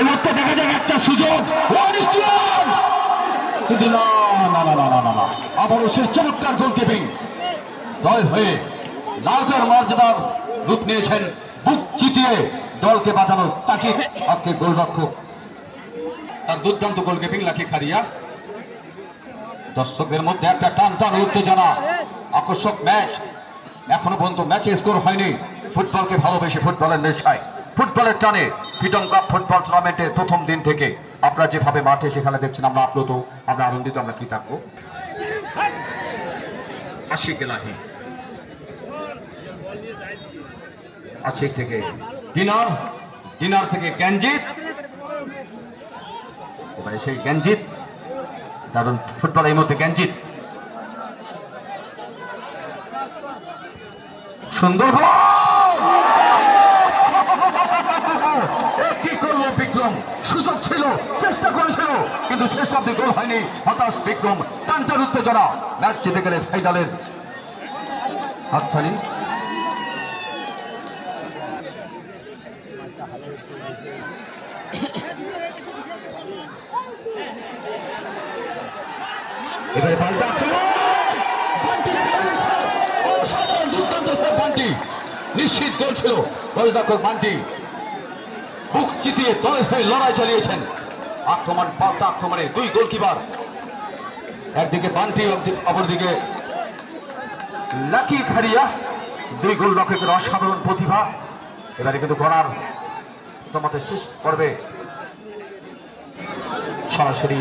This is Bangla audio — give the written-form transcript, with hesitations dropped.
এই মুহূর্তে দেখা যাক একটা সুযোগ, কিন্তু না না না না না না, আবারও সে চমৎকার গোলকিপিং দল হয়ে লাউকার মর্যাদার রূপ নিয়েছেন, বুক চিতিয়ে দলকে বাঁচানো তাকে আজকে গোলরক্ষক তার দুর্দান্ত গোলকিপিং লাকি খারিয়া। দর্শকদের মধ্যে একটা টান টান উত্তেজনা, আকর্ষক ম্যাচ। এখনো পর্যন্ত ম্যাচে স্কোর হয়নি। ফুটবলকে ভালোবেসে, ফুটবলের নেশায়, ফুটবলের টানে ফ্রিডম কাপ ফুটবল টুর্নামেন্টের প্রথম দিন থেকে আপনারা যেভাবে মাঠে সেখানে দেখছেন, আমরা আপ্লুত, আমরা আনন্দিত, আমরা কি থাকবো। আশিক এলাহি, আশিক থেকে দিনার, দিনার থেকে জ্ঞানজিৎ, এবারে সেই জ্ঞানজিৎ, কারণ ফুটবল এই মুহূর্তে জ্ঞানজিৎ, সুন্দর কি করলো বিক্রম, সুযোগ ছিল, চেষ্টা করেছিল, কিন্তু শেষ অব্দি গোল হয়নি। হতাশ বিক্রম, টানটার উত্তেজনা, ম্যাচ জিতে গেলে ফাইনালের হাতছানি। এবারে পাল্টা নিশ্চিত গোল ছিল। গোলরক্ষক বান্টি বুক চিতিয়ে দল হয়ে লড়াই চালিয়েছেন। আক্রমণ, পাল্টা আক্রমণে দুই গোলকিপার, একদিকে বান্টি, অপরদিকে লাকি খারিয়া, দুই গোলরক্ষকের অসাধারণ প্রতিভা। এবারে কিন্তু গড়ার তোমাদের শেষ পর্বে সরাসরি